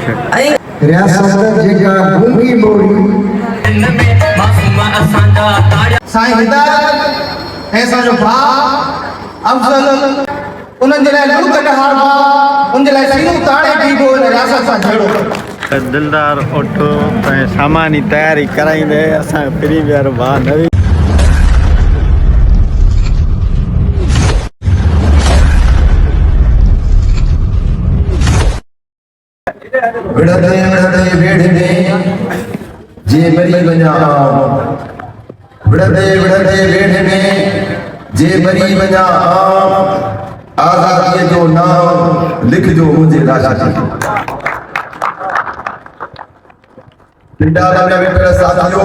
रियासत जेका गूंगी बोली साईं हिदायत ऐसा जो भा अफजल उन्हनि जे लाइ लुक ॾहार बा उन जे लाइ सीनू ताणे बीबो रियासत सां जहिड़ो दिलदार उठो ऐं सामान जी तयारी कराईंदे असां फ्री वियर भाउ नवी विड़ते विड़ते वेढ़ने जे बरी वञा विड़ते विड़ते वेढ़ने जे बरी वञा आज़ादीअ जो नाम लिखजो मुंहिंजे लाशा पिंडा में वेठल साथियो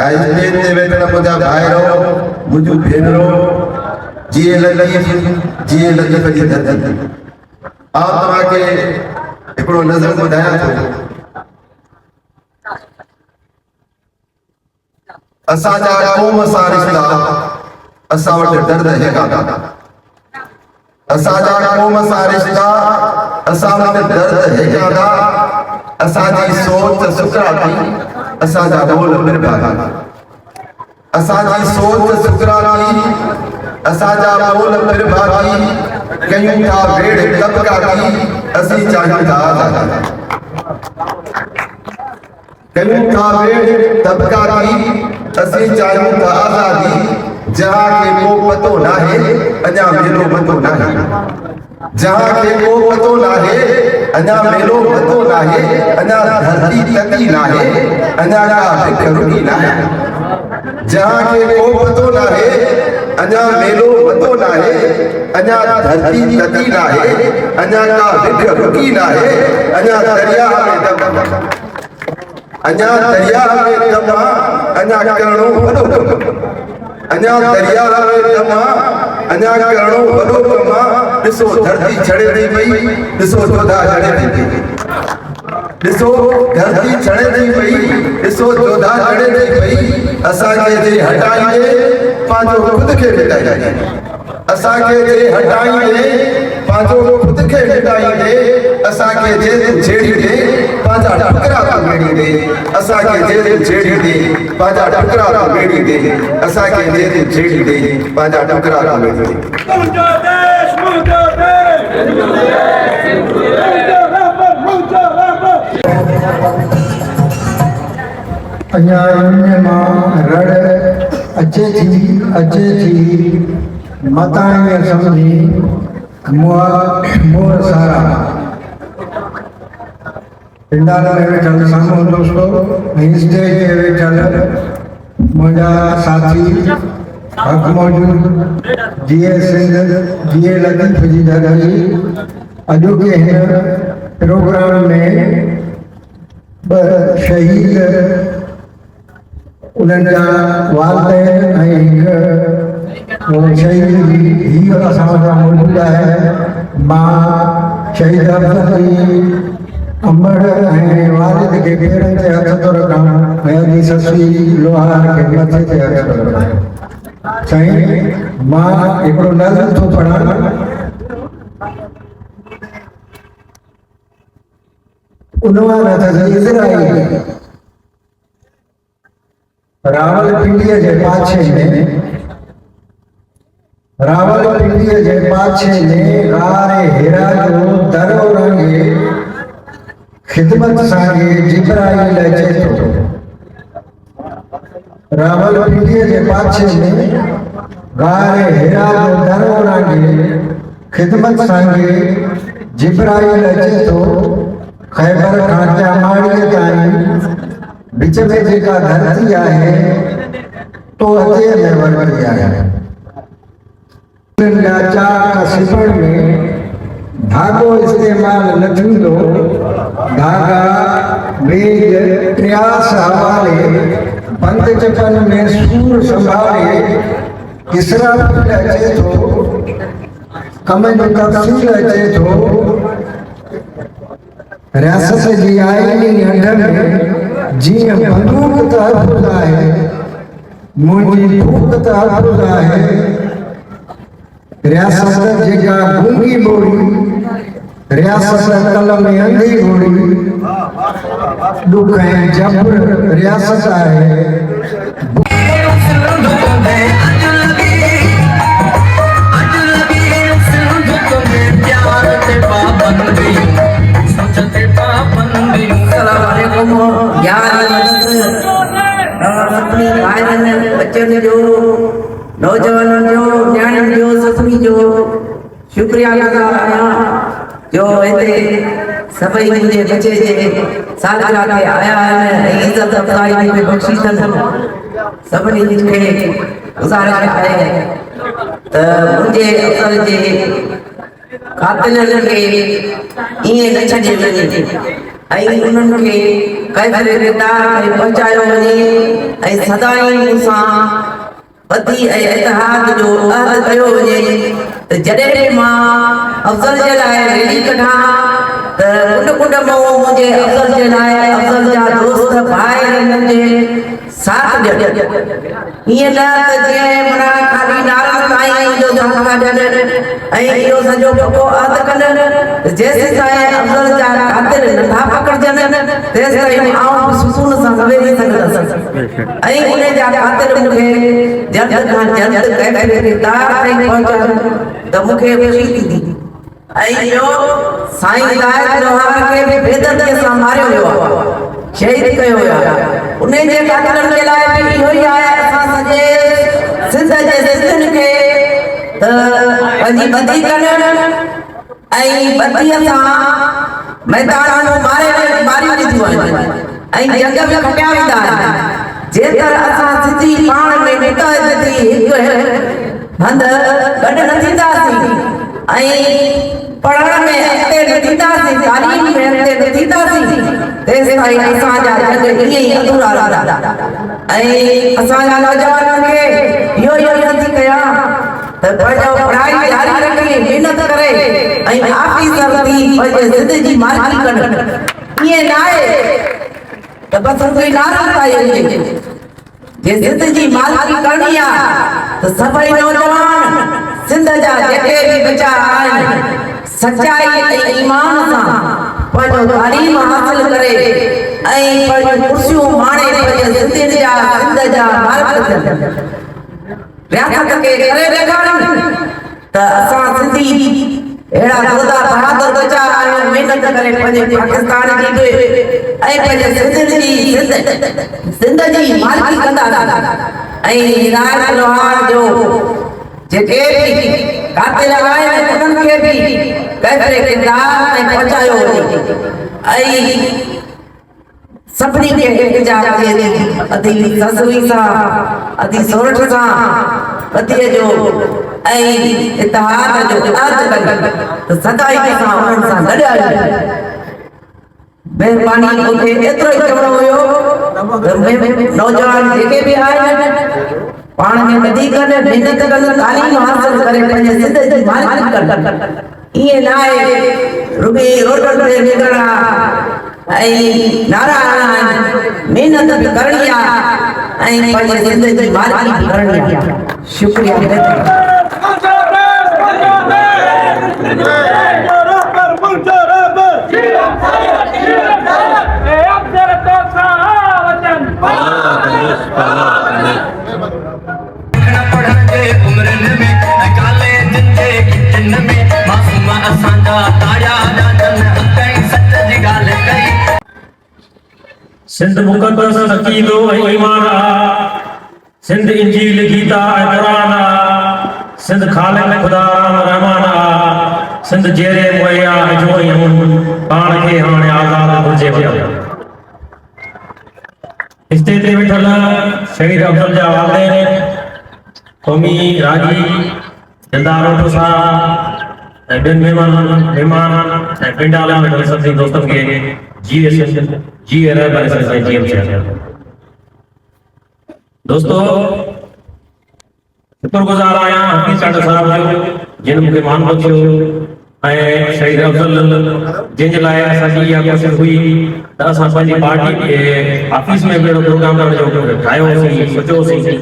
ऐं स्टेज ते वेठल मुंहिंजा भाइरो मुंहिंजूं भेनरूं जीअं लतीफ़ जी धरती तव्हांखे हिकिड़ो नज़र ॿुधायां थो असांजा क़ौम सां रिश्ता असां वटि दर्द हिका असांजा क़ौम सां रिश्ता असां वटि दर्द हिका असांजी सोच सुकराती असांजा बोल निर्भागा असांजी सोच सुकराती असांजा बोल निर्भागी कयूं था वेड़ तबकाती असीं चाहियूं था आज़ादी कयूं था वेड़ तबकाती असीं चाहियूं था आज़ादी जहां के को पतो नाहे अञा मेलो पतो नाहे जहां के को पतो नाहे अञा मेलो पतो नाहे अञा धरती तती नाहे अञा का भिख रुकी नाहे जहां के को पतो नाहे अञा मेलो पतो नाहे अञा धरती तती नाहे अञा का भिख रुकी नाहे अञा दरिया में दम अञा दरिया में दम अञा करणो वॾो कम अञा दरिया में दम अञा करणो वॾो कम ॾिसो धरती छड़े थी पई ॾिसो जोधा छड़े थी पई ॾिसो धरती छड़े थी पई ॾिसो जोधा छड़े थी पई असांखे जे हटाईंदे पंहिंजो ख़ुदि खे मिटाईंदे असांखे जे हटाईंदे पंहिंजो ख़ुदि खे मिटाईंदे असांखे जे छेड़ींदे पंहिंजा टुकड़ा थो मेड़ींदे असांखे जे छेड़ींदे पंहिंजा टुकड़ा थो मेड़ींदे असांखे जे छेड़ींदे पंहिंजा टुकड़ा थो मेड़ींदे मुंहिंजो देश मुंहिंजो अञा इन मां रड़ अचे थी मताणीअ सम्झी मोर सारा पिंडाल में वेठल साम्हूं दोस्तो ऐं स्टेज ते वेठल मुंहिंजा साथी हक़ मौजूद जीअं सिंध जीअं लतीफ़ जी धरती अॼोके हिन प्रोग्राम में ॿ शहीद उन्हनि जा वालदेन ऐं हिकु शहीद जी धीउ असां वटि मौजूदु आहे मां शहीद अफज़ल अमर ऐं वालिद खे पेरनि ते हथ थो रखां ऐं अॼु ससुई लोहार खे मथे ते हथ थो रखां साईं मां हिकिड़ो नज़र थो पढ़ां उनवान अथसि इज़राइल रावलपिंडीअ जे पाछे में गारे हिरा जो दरो रंगे खिदमत सांगे जिब्राइल अचे थो रावलपिंडीअ जे पाछे में गारे हिरा जो दरो रंगे खिदमत सांगे जिब्राइल अचे थो खैबर खां चामाड़ीअ ताईं विच में जेका धरती आहे तो हथे में वरती आहे चाक सिबण में धागो इस्तेमाल न थींदो धागा वेद प्रयास हवाले बंद चपन में सूर संभाले इसराफील अचे थो कम जो तफ़सील अचे थो रियासत जी आईनी हंड में जीअं बंदूक तहफ़ुज़ आहे मुंहिंजी भूख तहफ़ुज़ आहे रियासत जेका गूंगी बोली रियासत कलम में अंधी घोड़ी दुख है जबर रियासत है बच्चन जो नौजवानों जो न्याणियों जो ससुरी जो शुक्रिया गुज़ार जो हिते सभई मुंहिंजे बचे जे सालगिरह ते आया आहिनि ऐं इज़त अफ़ज़ाई में बख़्शीश अथनि सभिनी खे गुज़ारिश आहे त मुंहिंजे अफ़सर जे कातिलनि खे ईअं न छॾे वञे ऐं उन्हनि खे कैफ़ियत ताईं पहुचायो वञे ऐं सदाईं मूंसां पति ऐं इतिहाद जो अहद कयो वञे त जॾहिं मां अफ़ज़ल जे लाइ रैली कढां त कुंड मां मुंहिंजे अफ़ज़ल जे लाइ अफ़ज़ल जा दोस्त भाई हिननि जे साथ ॾियनि ईअं न त जीअं माना ख़ाली नारनि ताईं मुंहिंजो साथ था ॾियनि ऐं इहो सॼो पको अहद कनि जेसि ताईं अफ़ज़ल जा क़ातिल नथा पकड़जनि तेसि ताईं आउं सुकून सां वेही सघंदसि ऐं उन जा क़ातिल मूंखे जल्द खां जल्द कैफ़ियत ताईं पहुचाइनि त मूंखे ख़ुशी थींदी ऐं ॿियो साईं हिदायत लोहार खे बि बेदर्दीअ सां मारियो वियो आहे शहीद कयो वियो आहे उन जे क़ातिलनि जे लाइ बि इहो ई आहे असां सॼे सिंध जे सिंधियुनि खे त पंहिंजी बदी कनि ऐं बदीअ सां मैदान मारी ॾींदियूं आहिनि ऐं जंग में खटिया वेंदा आहिनि जेकर असां सिंधी पाण में मुतहद थी हिकु हंधि गॾु न थींदासीं ऐं पढ़ण में अॻिते न थींदासीं तालीम में अॻिते न थींदासीं तेसि ताईं असांजा जंग ईअं ई अधूरा रहंदा ऐं असांजा नौजवाननि खे इहो ई विनती कयां त पंहिंजो पढ़ाई जारी रखी महिनत करे ऐं ऑफिसर थी पंहिंजे ज़िंद जी मालिकी कनि ईअं न आहे त बसि कोई नाराज़ था हुजे जे ज़िंद जी मालिकी करणी आहे त सभई नौजवान सिंध जा जेके बि बचा आहिनि सचाई ऐं ईमान सां पंहिंजो तालीम हासिल करे ऐं पंहिंजूं कुर्सियूं माणे पंहिंजे सिंध जा मालिक थियनि रियासत खे करे ॾेखारनि त असां सिंधी अहिड़ा ख़ुदा बहादुर बचा आहियूं महिनत करे पंहिंजे पाकिस्तान जी बि ऐं पंहिंजे सिंध जी मालिकी कंदा ऐं हिदायत लोहार जो जेके बि कातिल आहिनि उन्हनि खे बि कैफ़ियत ताईं पहुचायो वञे ऐं सभिनी खे इल्तिजा कजे अधी ससुई सां अधी सोरठ सां पतीअ जो ऐं इतिहाद जो अहद कनि त सदाई सां उन्हनि सां गॾु आहियूं महिरबानी मूंखे एतिरो ई चवणो हुयो त नौजवान जेके बि आहिनि पाण में वधीक महिनत कनि तालीम हासिल करे पंहिंजे सिंध जी मालिकी कनि ईअं न आहे रुॻी रोडनि ते निकिरणा ऐं नारा हणणा आहिनि महिनत बि करणी आहे ऐं पंहिंजे सिंध जी मालिकी बि करणी आहे शुक्रिया सिंध मुक़द्दस अक़ीदो ऐं ईमान सिंध इंजील गीता ऐं क़ुरान सिंध ख़ालिक़ खुदा रहमान सिंध जेरे मुहैया जो पाण खे हाणे आज़ाद घुर्जे पियो हिते ते वेठल शहीद अफ़ज़ल जा वालिदैन क़ौमी रागी दिलदार रोटो साहब ऐं ॿियनि महिमान ऐं पिंड आला में सभिनी दोस्तनि खे जी रहबर से जीएम दोस्तों शुक्रगुज़ार आहियां हफ़ीज़ साहिब जो जिन मूंखे मान बख़्शियो ऐं शहीद अफ़ज़ल जंहिंजे लाइ असांजी इहा कोशिशि हुई त असां पंहिंजी पार्टी ऑफिस में बि प्रोग्राम करण जो ठाहियोसीं सोचियोसीं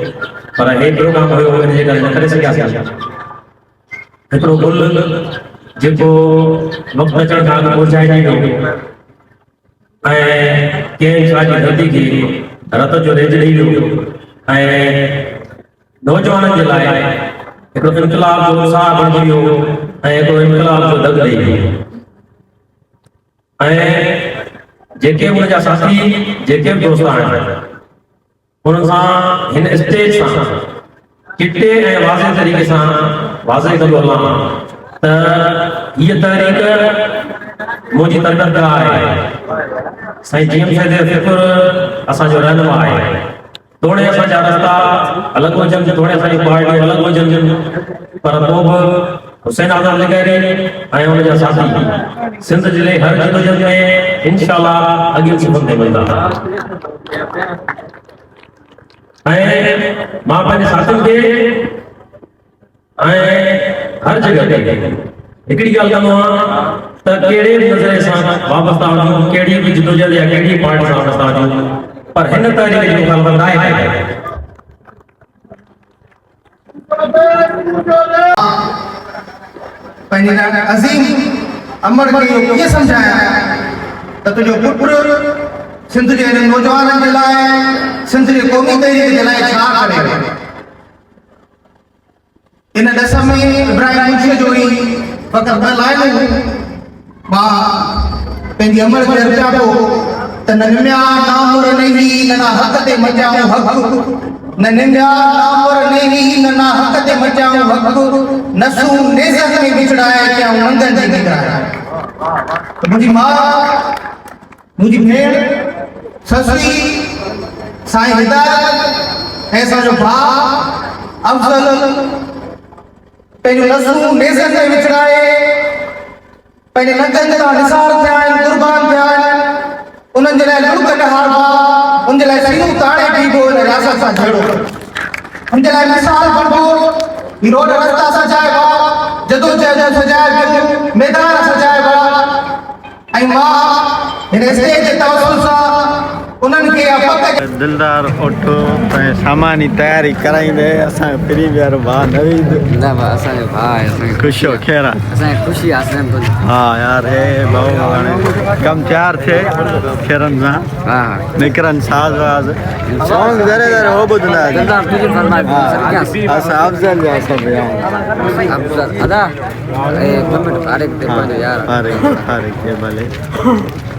पर हे प्रोग्राम हुयो हिन जे करे न करे सघियासीं हिकिड़ो गुल जेको वक़्तु अचण खां अॻु पहुचाए ॾींदो ऐं कंहिं शादी धरती खे रत जो रेज ॾेई वियो ऐं नौजवाननि जे लाइ हिकिड़ो इनकलाब जो उत्साह बणिजी वियो ऐं हिकिड़ो इनकलाब जो दग ॾेई वियो ऐं जेके उनजा साथी जेके बि दोस्त आहिनि उन्हनि सां हिन स्टेज सां चिटे ऐं वाज़े तरीक़े सां वाज़े कंदो हलां त हीअ तहरीक मुंहिंजी तरक़तगाह आहे साईं जीएम साहिब फ़िक्र असांजो रहनुमा आहे थोड़े असांजा रस्ता अलॻि हुजनि थोड़े असांजी पार्टियूं अलॻि हुजनि पर पोइ बि हुसैन आज़म लिगारी ऐं उनजा साथी सिंध जिले हर जदोजहद में इंशाअल्लाह अॻियूं सिफ़त ते वेंदा ऐं मां पंहिंजे साथियुनि खे ऐं हर जगह ते हिकिड़ी ॻाल्हि कंदो आहियां त कहिड़े बि नज़रिए सां वाबस्ता हुजूं कहिड़ी बि जदोजहद या कहिड़ी पार्टी सां वाबस्ता हुजूं पर हिन तहरीक जी मुखालफ़त आहे पंहिंजे अज़ीम अमर खे कीअं सम्झाया त तुंहिंजो पुटु सिंध जे नौजवाननि जे लाइ सिंध जे क़ौमी तहरीक जे लाइ छा करे इन ॾस में इब्राहिम मुंशीअ जो ई फ़क़ति ॿ लाइनूं मां पंहिंजी अमर खे अर्पिया थो त न निम्या नामुर नहीं न हक़ ते मचाऊं हक़ न निम्या नामुर नहीं न हक़ ते मचाऊं हक़ नसू नेज़त में विछड़ाए क्या मंगन जी निगराए मुंहिंजी मां मुंहिंजी भेण ससुरी साईं हिदायत ऐं असांजो भाउ अफ़ज़ल पंहिंजो नसू नेज़त में विछड़ाए पंहिंजे नंगनि सां निसार थिया आहिनि क़ुर्बान थिया आहिनि उन्हनि जे लाइ लुक ॾहाड़बा उन जे लाइ सीनूं ताणे बीबो इन रियासत सां जहिड़ो उन जे लाइ मिसाल बणबो ही रोड रस्ता सजाइबा जदोजहद सजाइबो मैदान सजाइबा ऐं मां हिन स्टेज जे तवसुल सां उन्हनि खे पक दिलदार ओठो ऐं सामानी तयारी कराईंदे असांजो प्रीमियर भाउ नवीद ना बा असांजो भाउ आहे असांखे ख़ुशि हो खेरा असांखे ख़ुशी आहे असांजे हा यार हे भाऊ हाणे कमु तयारु थिए खेरनि सां हा निकिरनि साज़ वाज़ सॉन्ग दरे दरे हो ॿुधंदा दिलदार तुझे फरमाए असां अफ़ज़ल जा सभु अदा ए कमेंट आरे के यार अरे अरे के भले